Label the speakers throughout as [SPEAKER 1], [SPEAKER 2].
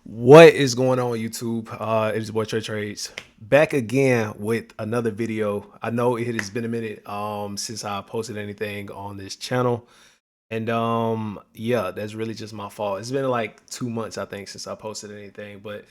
[SPEAKER 1] What is going on YouTube? It is your boy Tre.Trades back again with another video. I know it has been a minute since I posted anything on this channel. And yeah, that's really just my fault. It's been like 2 months, I think, since I posted anything. But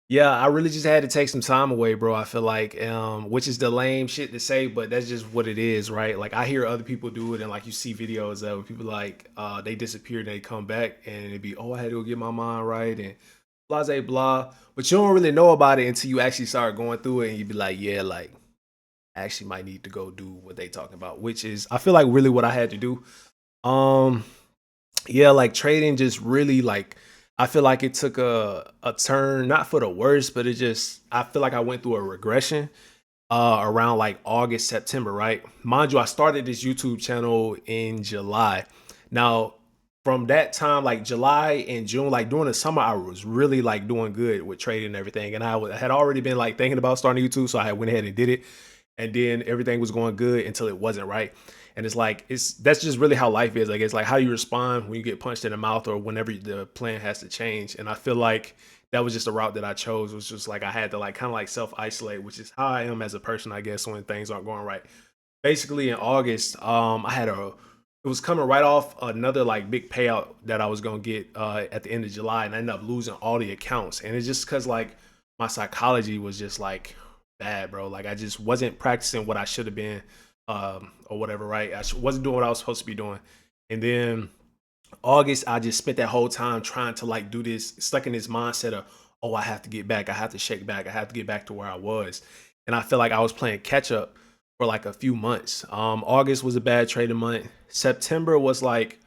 [SPEAKER 1] yeah, I really just had to take some time away, bro. I feel like which is the lame shit to say, but that's just what it is, right? Like I hear other people do it, and like you see videos of people like they disappear and they come back and it'd be, oh, I had to go get my mind right and blah blah blah. But you don't really know about it until you actually start going through it and you'd be like, yeah, like I actually might need to go do what they talking about, which is I feel like really what I had to do. Um yeah, like trading just really like I feel like it took a turn, not for the worse, but it just I feel like I went through a regression around like August, September, right? Mind you, I started this YouTube channel in July. Now, from that time, like July and June, like during the summer, I was really like doing good with trading and everything. And had already been like thinking about starting YouTube. So I went ahead and did it. And then everything was going good until it wasn't, right. And it's like that's just really how life is. Like it's like how you respond when you get punched in the mouth or whenever the plan has to change. And I feel like that was just a route that I chose. Was just like I had to like kind of like self isolate, which is how I am as a person, I guess, when things aren't going right. Basically, in August, I had a it was coming right off another like big payout that I was gonna get at the end of July, and I ended up losing all the accounts. And it's just because like my psychology was just like bad, bro. Like I just wasn't practicing what I should have been, or whatever. Right? Wasn't doing what I was supposed to be doing. And then August, I just spent that whole time trying to like do this, stuck in this mindset of, oh, I have to get back. I have to shake back. I have to get back to where I was. And I feel like I was playing catch up for like a few months. August was a bad trading month. September was like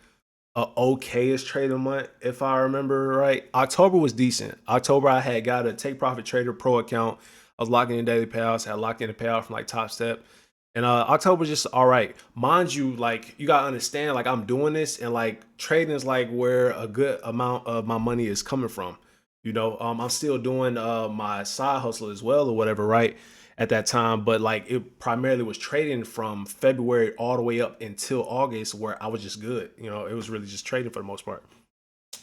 [SPEAKER 1] a okayish trading month, if I remember right. October was decent. October, I had got a Take Profit Trader Pro account. I was locking in daily payouts, had locked in a payout from like Top Step. And October just all right. Mind you, like you gotta understand, like I'm doing this and like trading is like where a good amount of my money is coming from. I'm still doing my side hustle as well or whatever, right? At that time, but like it primarily was trading from February all the way up until August, where I was just good. It was really just trading for the most part.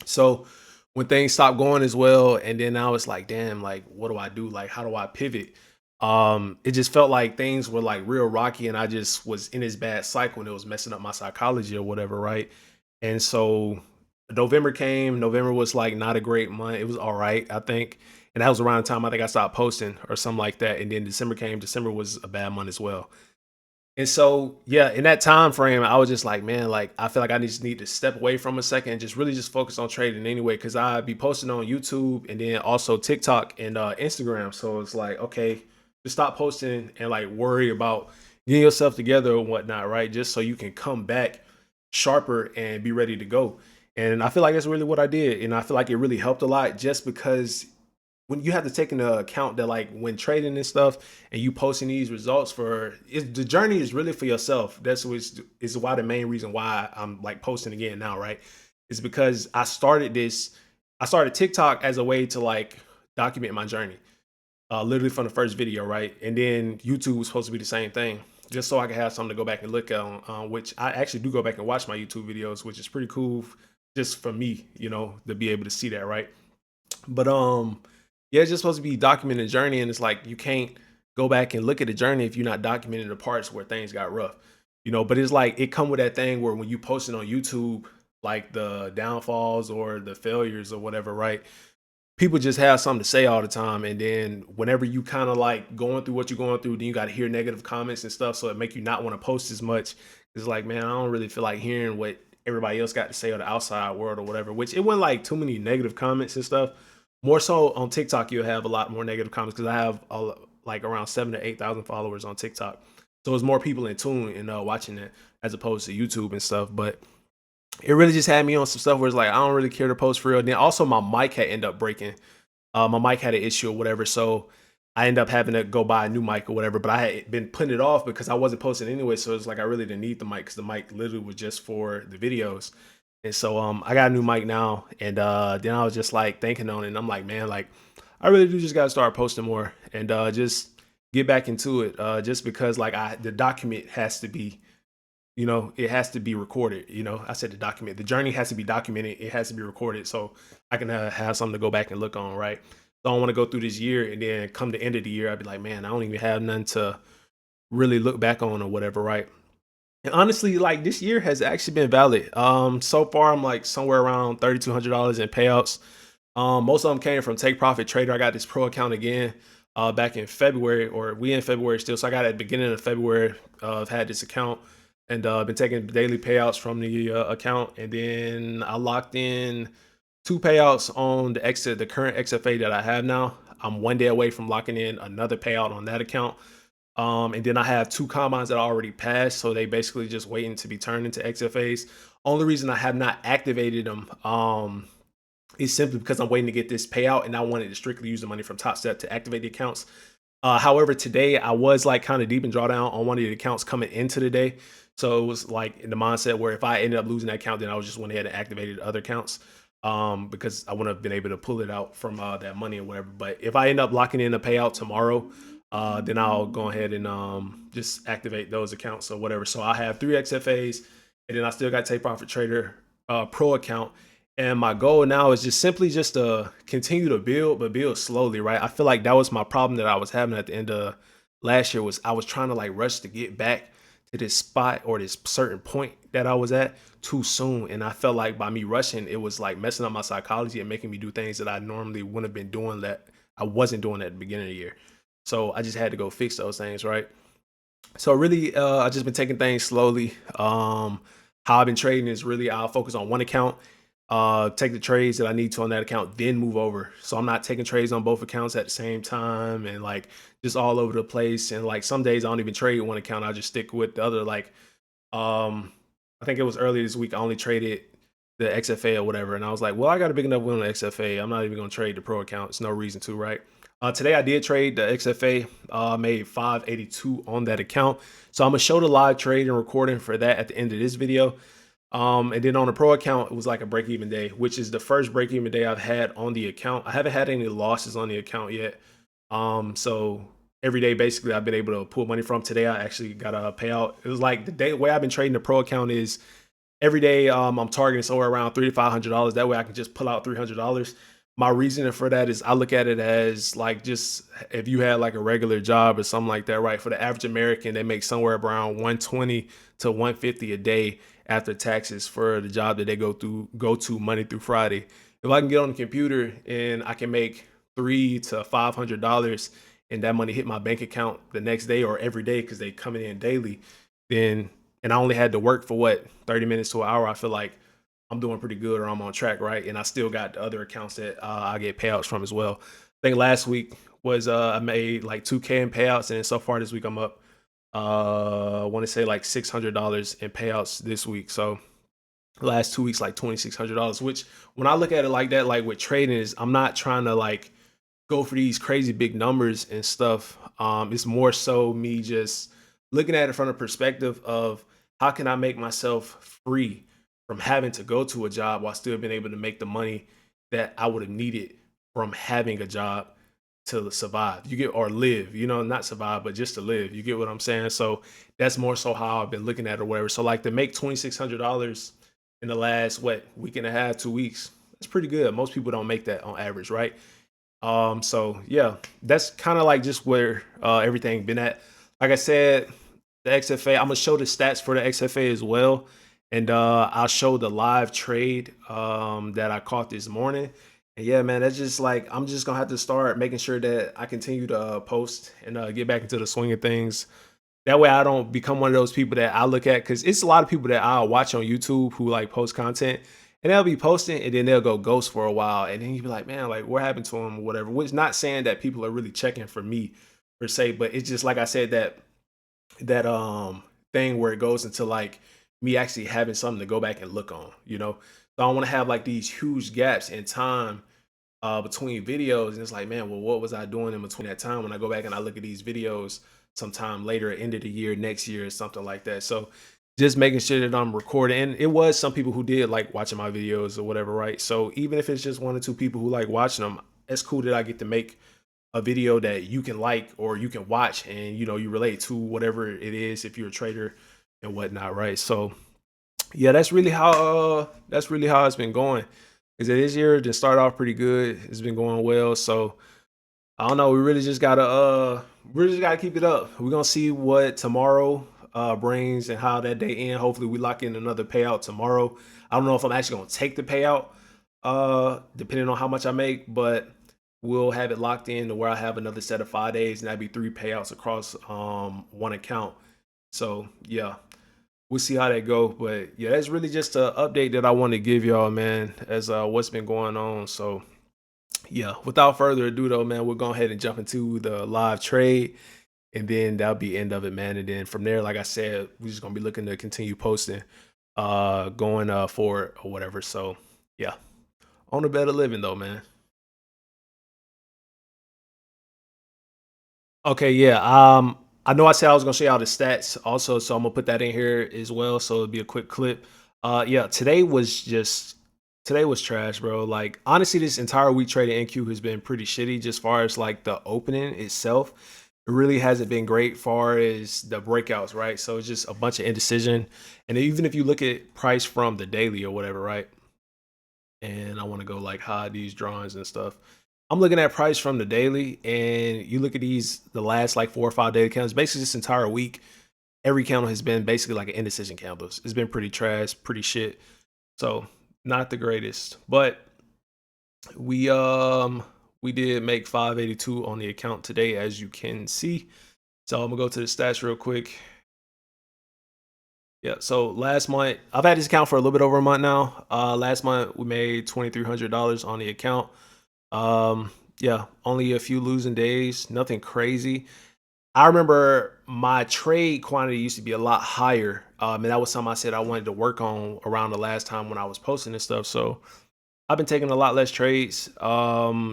[SPEAKER 1] So when things stopped going as well, and then I was like, damn, like what do I do? Like, how do I pivot? It just felt like things were like real rocky, and I just was in this bad cycle, and it was messing up my psychology or whatever, right? And so November came. November was like not a great month. It was all right, I think. And that was around the time I think I stopped posting or something like that. And then December came. December was a bad month as well. And so, yeah, in that time frame, I was just like, man, like I feel like I just need to step away from a second and just really just focus on trading anyway, because I'd be posting on YouTube and then also TikTok and Instagram. So it's like, okay, just stop posting and like worry about getting yourself together and whatnot, right? Just so you can come back sharper and be ready to go. And I feel like that's really what I did. And I feel like it really helped a lot just because when you have to take into account that like when trading and stuff and you posting these results the journey is really for yourself. That's what is why the main reason why I'm like posting again now, right? Is because I started TikTok as a way to like document my journey. Literally from the first video, right? And then YouTube was supposed to be the same thing. Just so I can have something to go back and look at which I actually do go back and watch my YouTube videos, which is pretty cool just for me, to be able to see that, right? But yeah, it's just supposed to be documenting the journey, and it's like you can't go back and look at the journey if you're not documenting the parts where things got rough. But it's like it come with that thing where when you post it on YouTube, like the downfalls or the failures or whatever, right? People just have something to say all the time, and then whenever you kind of like going through what you're going through, then you got to hear negative comments and stuff, so it make you not want to post as much. It's like, man, I don't really feel like hearing what everybody else got to say or the outside world or whatever, which it wasn't like too many negative comments and stuff. More so on TikTok, you'll have a lot more negative comments because I have like around 7 to 8 thousand followers on TikTok, so it's more people in tune and watching it as opposed to YouTube and stuff. But it really just had me on some stuff where it's like I don't really care to post for real. Then also my mic had ended up breaking. My mic had an issue or whatever, so I ended up having to go buy a new mic or whatever. But I had been putting it off because I wasn't posting anyway, so it's like I really didn't need the mic because the mic literally was just for the videos. And so I got a new mic now, and then I was just like thinking on it, and I'm like, man, like I really do just gotta start posting more and just get back into it. Just because like the document has to be you know, it has to be recorded. You know, I said to document. The journey has to be documented. It has to be recorded so I can have something to go back and look on, right? So I don't want to go through this year and then come the end of the year, I'd be like, man, I don't even have nothing to really look back on or whatever, right? And honestly, like this year has actually been valid. So far I'm like somewhere around $3,200 in payouts. Most of them came from Take Profit Trader. I got this pro account again back in February, or we in February still. So I got at the beginning of February. I've had this account and been taking daily payouts from the account, and then I locked in two payouts on the current XFA that I have now. I'm one day away from locking in another payout on that account. And then I have two combines that I already passed, so they basically just waiting to be turned into XFAs. Only reason I have not activated them is simply because I'm waiting to get this payout, and I wanted to strictly use the money from Top Step to activate the accounts. However, today I was like kind of deep in drawdown on one of the accounts coming into the day. So it was like in the mindset where if I ended up losing that account, then I was just went ahead and activated other accounts because I wouldn't have been able to pull it out from that money or whatever. But if I end up locking in a payout tomorrow, then I'll go ahead and just activate those accounts or whatever. So I have three XFAs, and then I still got Take Profit Trader Pro account. And my goal now is just simply just to continue to build, but build slowly, right? I feel like that was my problem that I was having at the end of last year was I was trying to like rush to get back to this spot or this certain point that I was at too soon. And I felt like by me rushing, it was like messing up my psychology and making me do things that I normally wouldn't have been doing that I wasn't doing at the beginning of the year. So I just had to go fix those things, right? So really, I just been taking things slowly. How I've been trading is really I'll focus on one account, take the trades that I need to on that account, then move over. So I'm not taking trades on both accounts at the same time and like just all over the place. And like some days I don't even trade one account. I just stick with the other. Like I think it was earlier this week. I only traded the XFA or whatever, and I was like, well, I got a big enough win on the XFA. I'm not even going to trade the pro account. It's no reason to, right? Today I did trade the XFA. Made 582 on that account. So I'm gonna show the live trade and recording for that at the end of this video. And then on the pro account, it was like a break even day, which is the first break even day I've had on the account. I haven't had any losses on the account yet. So every day basically I've been able to pull money from. Today I actually got a payout. It was like the way I've been trading the pro account is every day I'm targeting somewhere around $300 to $500. That way I can just pull out $300. My reasoning for that is I look at it as like just if you had like a regular job or something like that, right? For the average American, they make somewhere around 120 to 150 a day after taxes for the job that they go to Monday through Friday. If I can get on the computer and I can make $300 to $500 and that money hit my bank account the next day or every day because they coming in daily, then and I only had to work for what 30 minutes to an hour, I feel like I'm doing pretty good or I'm on track, right? And I still got the other accounts that I get payouts from as well. I think last week was I made like 2K in payouts, and then so far this week I'm up I want to say like $600 in payouts this week. So last 2 weeks like $2,600, which when I look at it like that, like with trading is I'm not trying to like go for these crazy big numbers and stuff. It's more so me just looking at it from the perspective of how can I make myself free from having to go to a job while still being able to make the money that I would have needed from having a job to survive. You get or live, you know, not survive, but just to live. You get what I'm saying? So that's more so how I've been looking at it or whatever. So like to make $2,600 in the last what week and a half, 2 weeks, that's pretty good. Most people don't make that on average, right? So yeah, that's kind of like just where everything been at. Like I said, the XFA, I'm gonna show the stats for the XFA as well. And I'll show the live trade that I caught this morning. And yeah, man, that's just like I'm just gonna have to start making sure that I continue to post and get back into the swing of things. That way I don't become one of those people that I look at, because it's a lot of people that I'll watch on YouTube who like post content and they'll be posting and then they'll go ghost for a while. And then you be like, man, like what happened to them or whatever, which not saying that people are really checking for me per se, but it's just like I said, that thing where it goes into like me actually having something to go back and look on, you know? So I don't want to have like these huge gaps in time between videos. And it's like, man, well, what was I doing in between that time when I go back and I look at these videos sometime later, end of the year, next year, or something like that. So just making sure that I'm recording. And it was some people who did like watching my videos or whatever, right? So even if it's just one or two people who like watching them, it's cool that I get to make a video that you can like or you can watch and you know you relate to whatever it is if you're a trader and whatnot, right? So yeah, that's really how it's been going. Is that this year just started off pretty good. It's been going well. So I don't know. We really just gotta keep it up. We're gonna see what tomorrow brings and how that day end. Hopefully we lock in another payout tomorrow. I don't know if I'm actually gonna take the payout, depending on how much I make, but we'll have it locked in to where I have another set of 5 days, and that'd be three payouts across one account. So yeah, we'll see how that go. But yeah, that's really just an update that I want to give y'all, man, as what's been going on. So yeah, without further ado though, man, we'll go ahead and jump into the live trade, and then that'll be end of it, man. And then from there, like I said, we're just gonna be looking to continue posting going forward or whatever. So yeah, on a better living though, man. Okay, yeah. I know I said I was gonna show y'all the stats also, so I'm gonna put that in here as well. So it'll be a quick clip. Yeah, today was trash, bro. Like honestly, this entire week trading NQ has been pretty shitty, just far as like the opening itself. It really hasn't been great far as the breakouts, right? So it's just a bunch of indecision. And even if you look at price from the daily or whatever, right? And I want to go like hide these drawings and stuff. I'm looking at price from the daily, and you look at the last like 4 or 5 daily candles. Basically, this entire week, every candle has been basically like an indecision candle. It's been pretty trash, pretty shit. So not the greatest, but we um we did make 582 on the account today, as you can see. So I'm gonna go to the stats real quick. Yeah, so last month, I've had this account for a little bit over a month now. Last month we made $2,300 on the account. Um, yeah, only a few losing days, nothing crazy. I remember my trade quantity used to be a lot higher. And that was something I said I wanted to work on around the last time when I was posting this stuff. So I've been taking a lot less trades.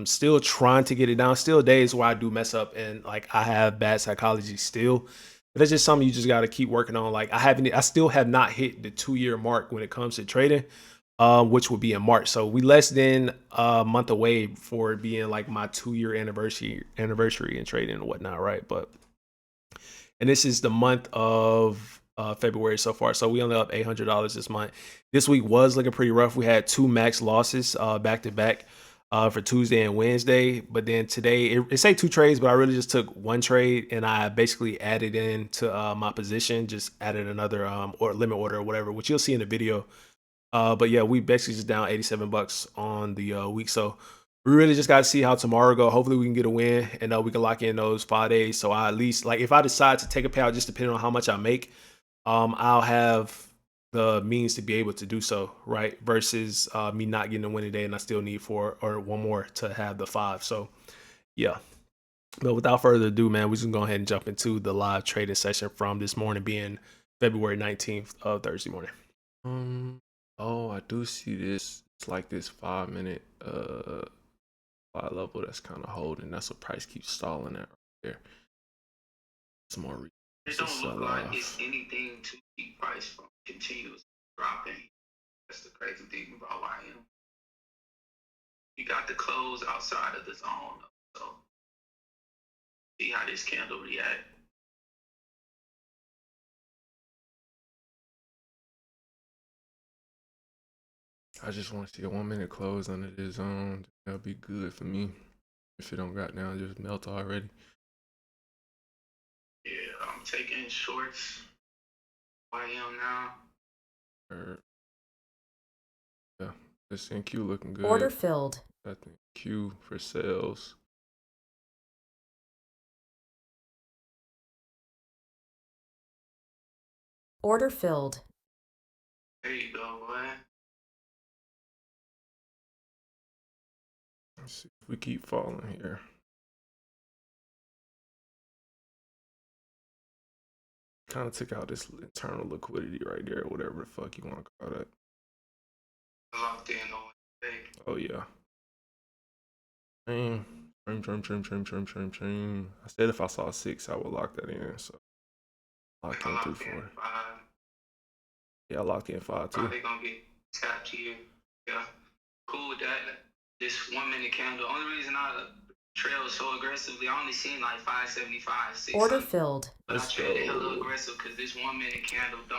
[SPEAKER 1] Still trying to get it down. Still days where I do mess up and like I have bad psychology still. But that's just something you just got to keep working on. Like I still have not hit the 2 year mark when it comes to trading, which would be in March. So we less than a month away for it being like my 2 year anniversary in trading and whatnot, right? And this is the month of February so far. So we only up $800 this month. This week was looking pretty rough. We had two max losses back to back for Tuesday and Wednesday. But then today, it say two trades, but I really just took one trade and I basically added in to my position, just added another or limit order or whatever, which you'll see in the video. But yeah, we basically just down $87 on the week. So we really just got to see how tomorrow go. Hopefully we can get a win and we can lock in those 5 days. So I at least like if I decide to take a payout, just depending on how much I make, I'll have the means to be able to do so, right? Versus me not getting a win today and I still need four or one more to have the five. So yeah. But without further ado, man, we're just gonna go ahead and jump into the live trading session from this morning being February 19th of Thursday morning. Oh, I do see this. It's like this 5 minute buy level that's kind of holding. That's what price keeps stalling at right there. Some more
[SPEAKER 2] It don't look like it's anything to keep price from continuous dropping. That's the crazy thing about YM. You got the close outside of the zone, so see how this candle react.
[SPEAKER 3] I just want to see a 1 minute close under this zone. That'll be good for me. If it don't got down, just melt already.
[SPEAKER 2] Yeah, I'm taking shorts. YM now.
[SPEAKER 3] Yeah, this NQ looking good.
[SPEAKER 4] Order filled.
[SPEAKER 3] I think Q for sales.
[SPEAKER 4] Order filled.
[SPEAKER 2] There you go, boy.
[SPEAKER 3] Let's see if we keep falling here. Kind of took out this internal liquidity right there, or whatever the fuck you want to call that.
[SPEAKER 2] Locked in on today.
[SPEAKER 3] Oh yeah. Trim. I said if I saw 6, I would lock that in. So locked in 3-4. Yeah, I locked in 5 too.
[SPEAKER 2] Probably gonna get tapped here. Yeah, cool with that. This 1 minute candle. Only reason I trail so aggressively, I only seen like 575, 600.
[SPEAKER 4] Order filled.
[SPEAKER 2] But I traded hella aggressive because this 1 minute candle don't